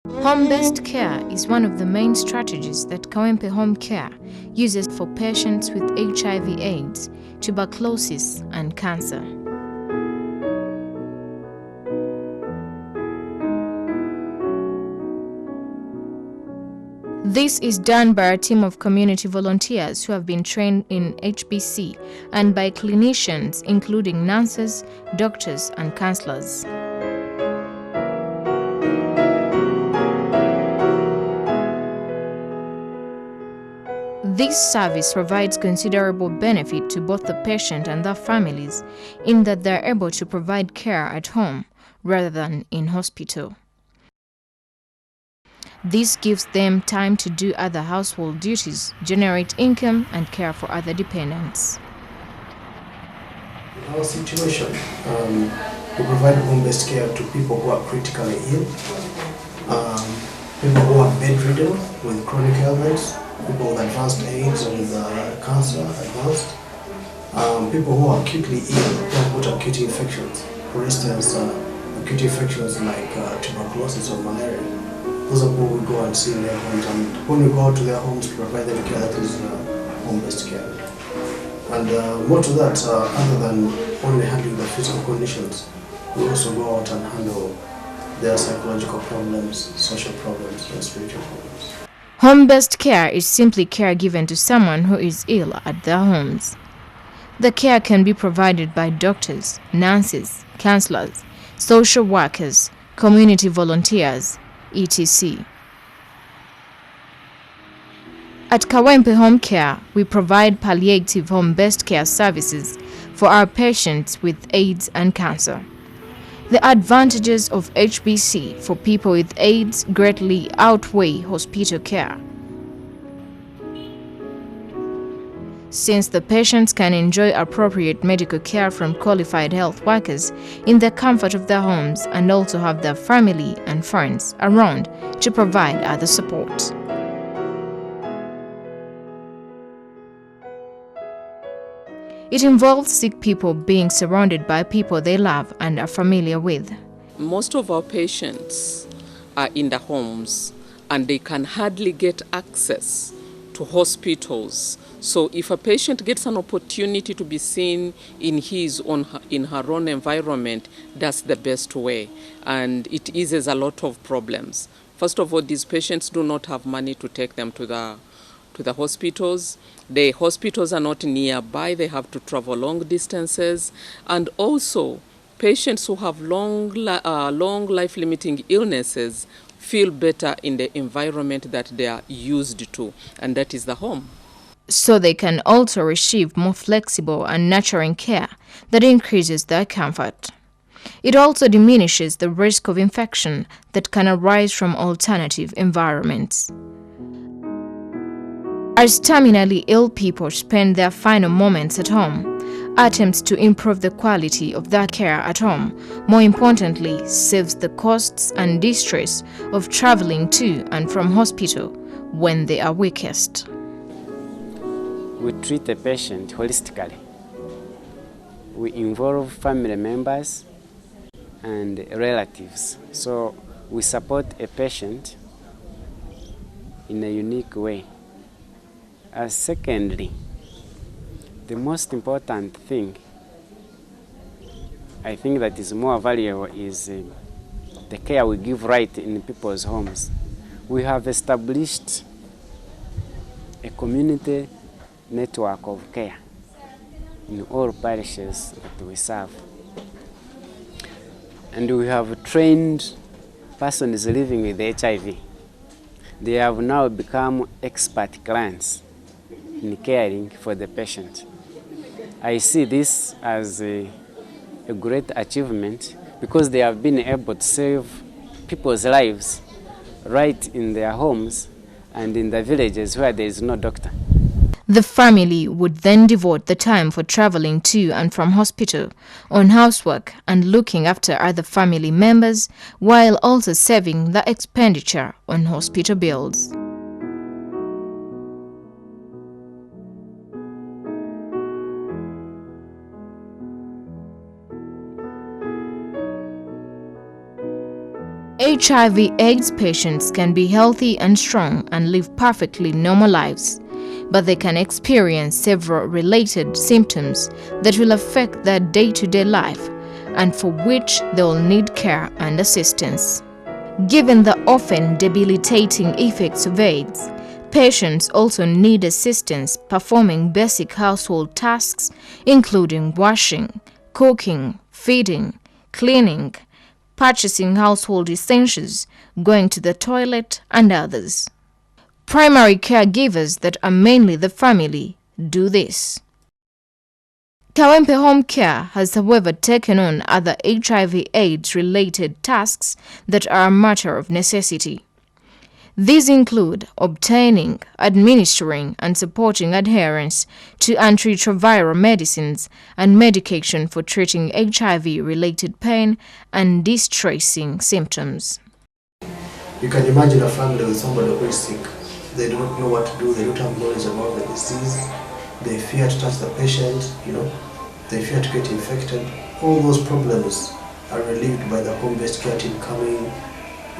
Home-based care is one of the main strategies that Kawempe Home Care uses for patients with HIV/AIDS, tuberculosis, and cancer. This is done by a team of community volunteers who have been trained in HBC and by clinicians including nurses, doctors, and counselors. This service provides considerable benefit to both the patient and their families in that they are able to provide care at home rather than in hospital. This gives them time to do other household duties, generate income, and care for other dependents. In our situation, we provide home-based care to people who are critically ill, people who are bedridden with chronic ailments, people with advanced AIDS or with cancer advanced, people who are acutely ill, who have got acute infections. For instance, acute infections like tuberculosis or malaria. Those are people we go and see in their homes, and when we go to their homes to provide them care, that is home-based care. And more to that, other than only handling the physical conditions, we also go out and handle their psychological problems, social problems, and spiritual problems. Home-based care is simply care given to someone who is ill at their homes. The care can be provided by doctors, nurses, counselors, social workers, community volunteers, etc. At Kawempe Home Care, we provide palliative home-based care services for our patients with AIDS and cancer. The advantages of HBC for people with AIDS greatly outweigh hospital care, since the patients can enjoy appropriate medical care from qualified health workers in the comfort of their homes and also have their family and friends around to provide other support. It involves sick people being surrounded by people they love and are familiar with. Most of our patients are in the homes and they can hardly get access to hospitals. So if a patient gets an opportunity to be seen in her own environment, that's the best way, and it eases a lot of problems. First of all, these patients do not have money to take them to the hospitals. The hospitals are not nearby, they have to travel long distances, and also patients who have long life-limiting illnesses feel better in the environment that they are used to, and that is the home. So they can also receive more flexible and nurturing care that increases their comfort. It also diminishes the risk of infection that can arise from alternative environments. As terminally ill people spend their final moments at home, attempts to improve the quality of their care at home, more importantly, saves the costs and distress of traveling to and from hospital when they are weakest. We treat the patient holistically. We involve family members and relatives. So we support a patient in a unique way. Secondly, the most important thing I think that is more valuable is the care we give right in people's homes. We have established a community network of care in all parishes that we serve. And we have trained persons living with HIV. They have now become expert clients in caring for the patient. I see this as a great achievement because they have been able to save people's lives right in their homes and in the villages where there is no doctor. The family would then devote the time for traveling to and from hospital, on housework, and looking after other family members, while also saving the expenditure on hospital bills. HIV/AIDS patients can be healthy and strong and live perfectly normal lives, but they can experience several related symptoms that will affect their day-to-day life and for which they will need care and assistance. Given the often debilitating effects of AIDS, patients also need assistance performing basic household tasks, including washing, cooking, feeding, cleaning, purchasing household essentials, going to the toilet, and others. Primary caregivers that are mainly the family do this. Kawempe Home Care has, however, taken on other HIV/AIDS related tasks that are a matter of necessity. These include obtaining, administering, and supporting adherence to antiretroviral medicines and medication for treating HIV-related pain and distressing symptoms. You can imagine a family with somebody who is sick. They don't know what to do, they don't have knowledge about the disease, they fear to touch the patient, they fear to get infected. All those problems are relieved by the home-based care team coming,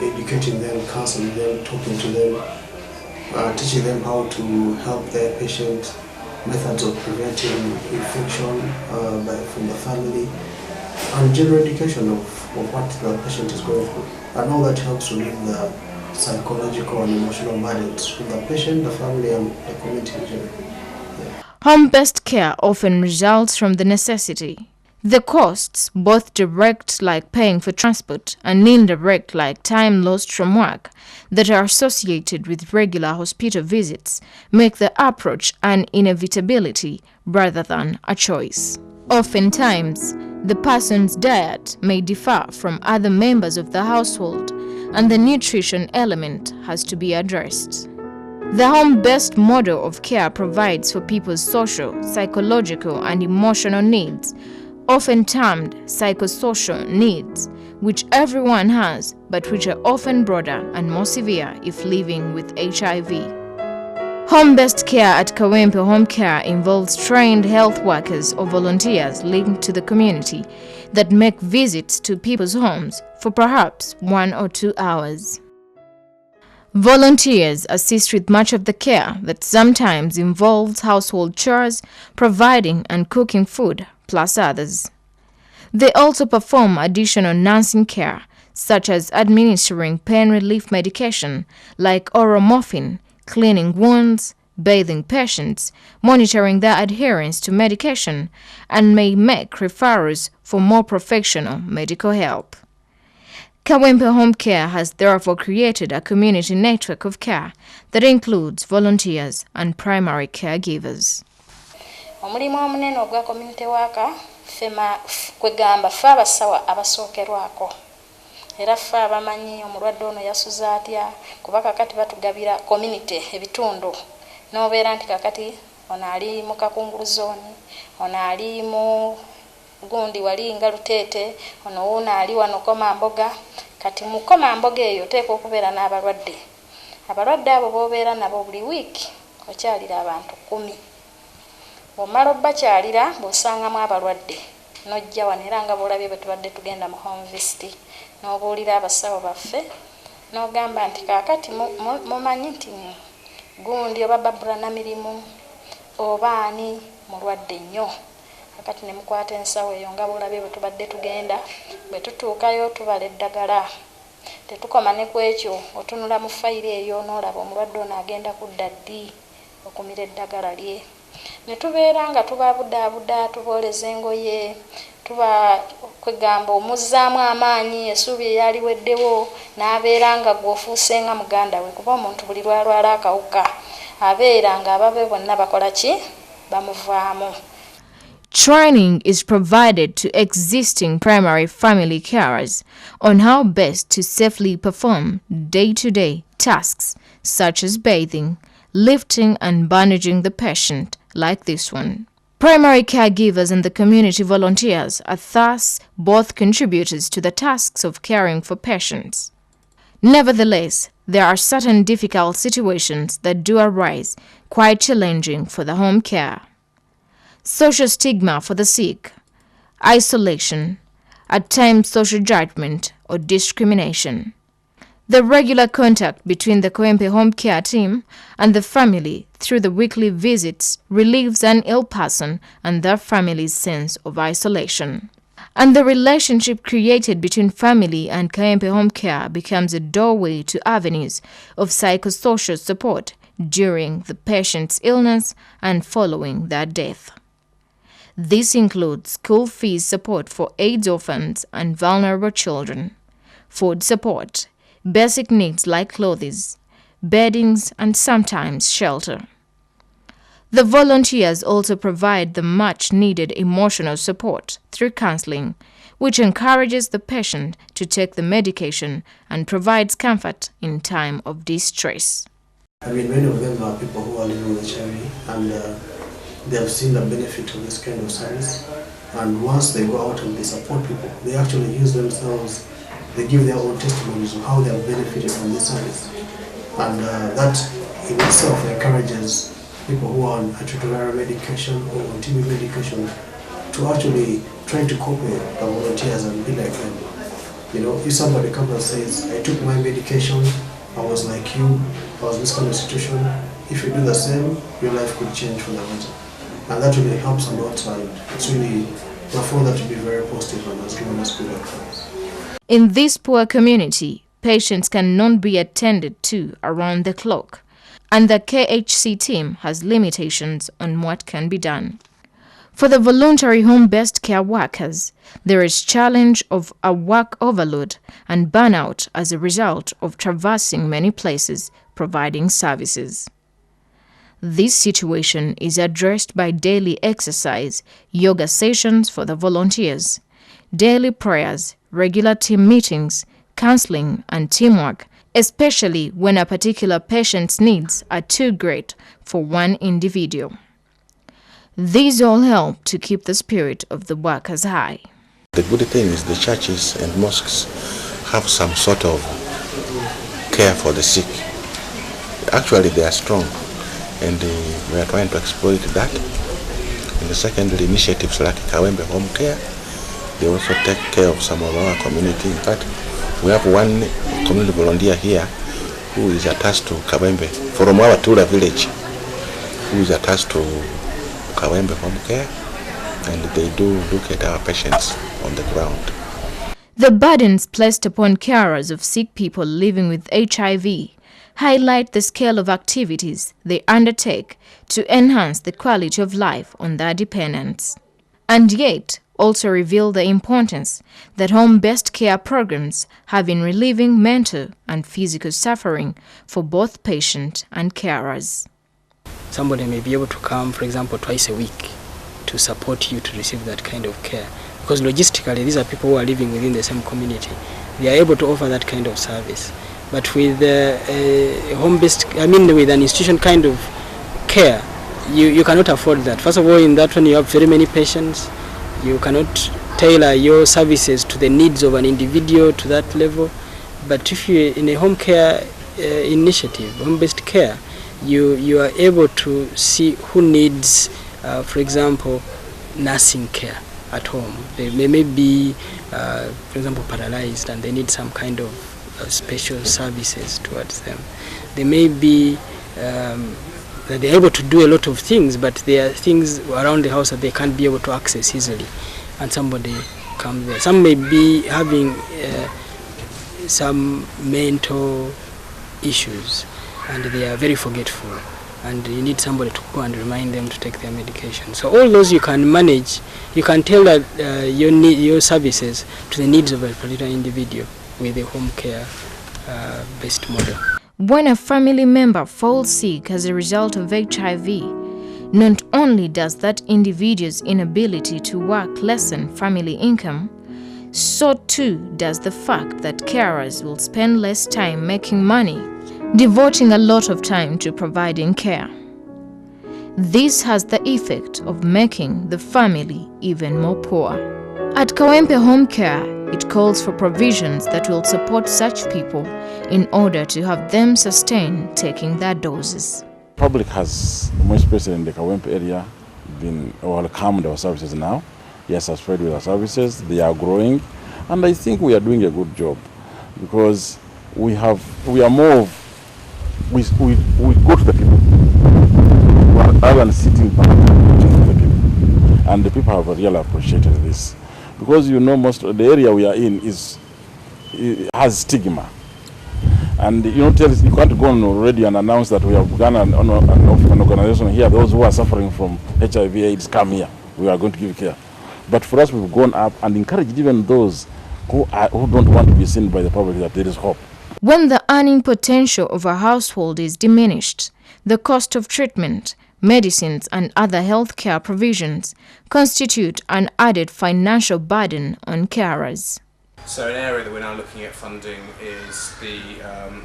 educating them, counseling them, talking to them, teaching them how to help their patient, methods of preventing infection from the family, and general education of what the patient is going through. And all that helps to relieve the psychological and emotional burdens from the patient, the family, and the community in general. Yeah. Home-based care often results from the necessity. The costs, both direct like paying for transport and indirect like time lost from work, that are associated with regular hospital visits, make the approach an inevitability rather than a choice. Oftentimes, the person's diet may differ from other members of the household, and the nutrition element has to be addressed. The home-based model of care provides for people's social, psychological, and emotional needs, often termed psychosocial needs, which everyone has, but which are often broader and more severe if living with HIV. Home-based care at Kawempe Home Care involves trained health workers or volunteers linked to the community that make visits to people's homes for perhaps 1 or 2 hours. Volunteers assist with much of the care that sometimes involves household chores, providing and cooking food, plus others. They also perform additional nursing care, such as administering pain relief medication like oral morphine, cleaning wounds, bathing patients, monitoring their adherence to medication, and may make referrals for more professional medical help. Kawempe Home Care has therefore created a community network of care that includes volunteers and primary caregivers. Omulimu omunene ogwa community worker kwegamba ffe abasawo abasookerwako era ffe abamanyi omulwadde ono yasuza atya kuba kakati batugabira community ebitundu n'obeera nti kakati ono ali mu Kakungulu zone, ono ali mu gundi wali nga Luteete, ono wuuna ali wano Komamboga. Kati mu Komamboga eyo teeka okubeera n'abalwadde. Abalwadde abo b'obeera nabo buli wiiki okyalira abantu 10. Bw'omala obbakyalira bw'osangamu abalwadde n'ojja wano era nga bw'olabye bwe tubadde tugenda mu home visit n'obuulira abasawo baffe n'ogamba nti kaakati mumanyi nti gundi oba Babula na mirimu oba ani mulwadde nnyo. Kakati ne mukwata ensawo eyo nga bw'olabye bwe tubadde tugenda, bwe tutuukayo tubala eddagala. Tetukoma ne ku ekyo, otunula mu fayiro eyo n'olaba omulwadde ono agenda kudda ddi okumira eddagala lye. Ne tubeera nga tubabudaabuda, tubooleza engoye, tuba kwegamba omuzzaamu amaanyi, essuubi eyaliweddewo n'abeera nga gw'ofuuse nga muganda we, kuba omuntu buli lwalwala akawuka abeera nga ababe bonna bakola ki? Bamuvaamu. Training is provided to existing primary family carers on how best to safely perform day-to-day tasks such as bathing, lifting and bandaging the patient, like this one. Primary caregivers and the community volunteers are thus both contributors to the tasks of caring for patients. Nevertheless, there are certain difficult situations that do arise, quite challenging for the home care. Social stigma for the sick, isolation, at times social judgment or discrimination. The regular contact between the Kawempe Home Care team and the family through the weekly visits relieves an ill person and their family's sense of isolation. And the relationship created between family and Kawempe Home Care becomes a doorway to avenues of psychosocial support during the patient's illness and following their death. This includes school fees support for AIDS orphans and vulnerable children, food support, basic needs like clothes, beddings, and sometimes shelter. The volunteers also provide the much-needed emotional support through counseling, which encourages the patient to take the medication and provides comfort in time of distress. I mean, many of them are people who are living with HIV, and they have seen the benefit of this kind of service. And once they go out and they support people, they actually use themselves, they give their own testimonies of how they have benefited from this service. And that in itself encourages people who are on antiretroviral medication or on TB medication to actually try to cope with the volunteers and be like them. You know, if somebody comes and says, I took my medication, I was like you, I was in this kind of situation, if you do the same, your life could change for the better. And that really helps a lot, and it's really, I found that to be very positive and has given us good outcomes. In this poor community, patients cannot be attended to around the clock, and the KHC team has limitations on what can be done. For the voluntary home-based care workers, there is challenge of a work overload and burnout as a result of traversing many places providing services. This situation is addressed by daily exercise, yoga sessions for the volunteers, daily prayers, regular team meetings, counseling, and teamwork, especially when a particular patient's needs are too great for one individual. These all help to keep the spirit of the workers high. The good thing is the churches and mosques have some sort of care for the sick. Actually, they are strong, and we are trying to exploit that. And the secondary initiatives like Kawempe Home Care, they also take care of some of our community. In fact, we have one community volunteer here who is attached to Kawempe from our Tura village, who is attached to Kawempe Home Care, and they do look at our patients on the ground. The burdens placed upon carers of sick people living with HIV highlight the scale of activities they undertake to enhance the quality of life on their dependents, and yet also reveal the importance that home-based care programs have in relieving mental and physical suffering for both patient and carers. Somebody may be able to come, for example, twice a week to support you to receive that kind of care. Because logistically, these are people who are living within the same community. They are able to offer that kind of service. But with home-based, with an institution kind of care, you cannot afford that. First of all, in that one, you have very many patients. You cannot tailor your services to the needs of an individual to that level. But if you're in a home care initiative, home-based care, you are able to see who needs, for example, nursing care at home. They may be, for example, paralyzed and they need some kind of special services towards them. They may be that they're able to do a lot of things, but there are things around the house that they can't be able to access easily, and somebody comes there. Some may be having some mental issues, and they are very forgetful, and you need somebody to go and remind them to take their medication. So all those you can manage. You can tailor your services to the needs of a particular individual with a home care based model. When a family member falls sick as a result of HIV, not only does that individual's inability to work lessen family income, so too does the fact that carers will spend less time making money, devoting a lot of time to providing care. This has the effect of making the family even more poor. At Kawempe Home Care, it calls for provisions that will support such people in order to have them sustain taking their doses. Public has, most especially in the Kawempe area, been welcomed our services now. Yes, satisfied with our services. They are growing, and I think we are doing a good job, because we are more of, we go to the people rather than sitting back with the people, and the people have really appreciated this, because most of the area we are in has stigma. And you can't go on radio and announce that we have begun an organization here. Those who are suffering from HIV/AIDS, come here. We are going to give care. But for us, we've gone up and encouraged even those who don't want to be seen by the public that there is hope. When the earning potential of a household is diminished, the cost of treatment, medicines, and other healthcare provisions constitute an added financial burden on carers. So an area that we're now looking at funding is the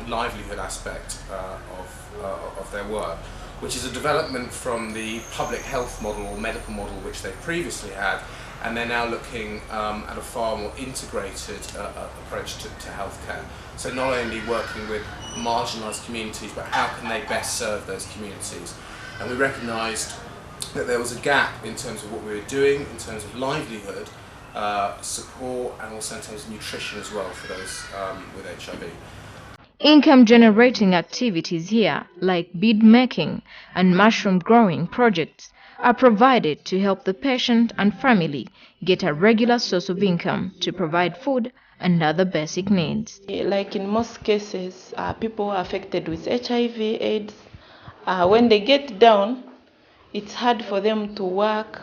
livelihood aspect of their work, which is a development from the public health model or medical model which they previously had, and they're now looking at a far more integrated approach to healthcare. So not only working with marginalised communities, but how can they best serve those communities? And we recognised that there was a gap in terms of what we were doing in terms of livelihood, support, and also in terms of nutrition as well for those with HIV. Income-generating activities here, like bead making and mushroom growing projects, are provided to help the patient and family get a regular source of income to provide food and other basic needs. Like in most cases, people affected with HIV/AIDS, when they get down, it's hard for them to work.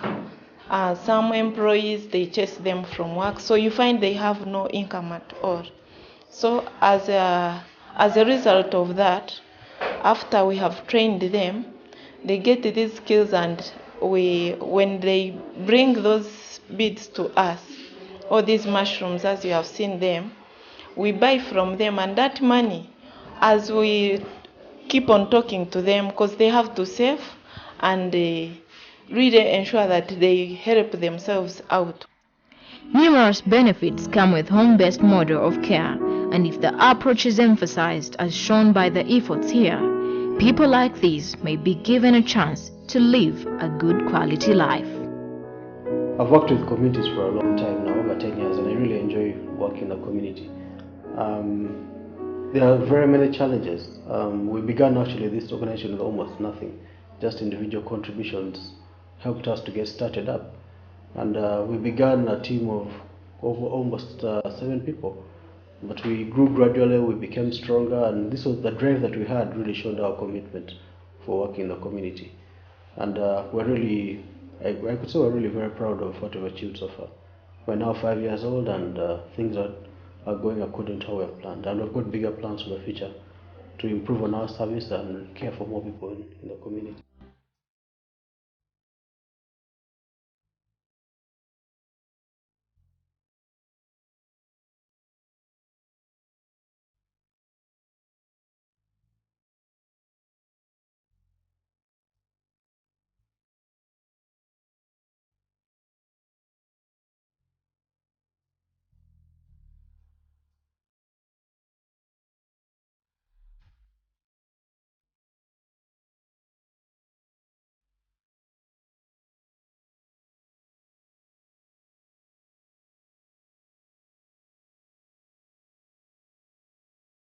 Some employees, they chase them from work, so you find they have no income at all. So as a result of that, after we have trained them, they get these skills, and when they bring those beads to us, or these mushrooms as you have seen them, we buy from them, and that money, as we keep on talking to them, because they have to save and really ensure that they help themselves out. Numerous benefits come with home-based model of care, and if the approach is emphasized as shown by the efforts here, people like these may be given a chance to live a good quality life. I've worked with communities for a long time now, over 10 years, and I really enjoy working in the community. There are very many challenges. We began actually this organization with almost nothing, just individual contributions helped us to get started up. And we began a team of over almost 7 people. But we grew gradually, we became stronger, and this was the drive that we had really showed our commitment for working in the community. And we're really, I could say we're really very proud of what we've achieved so far. We're now 5 years old, and things are going according to how we have planned. And we've got bigger plans for the future to improve on our service and care for more people in the community.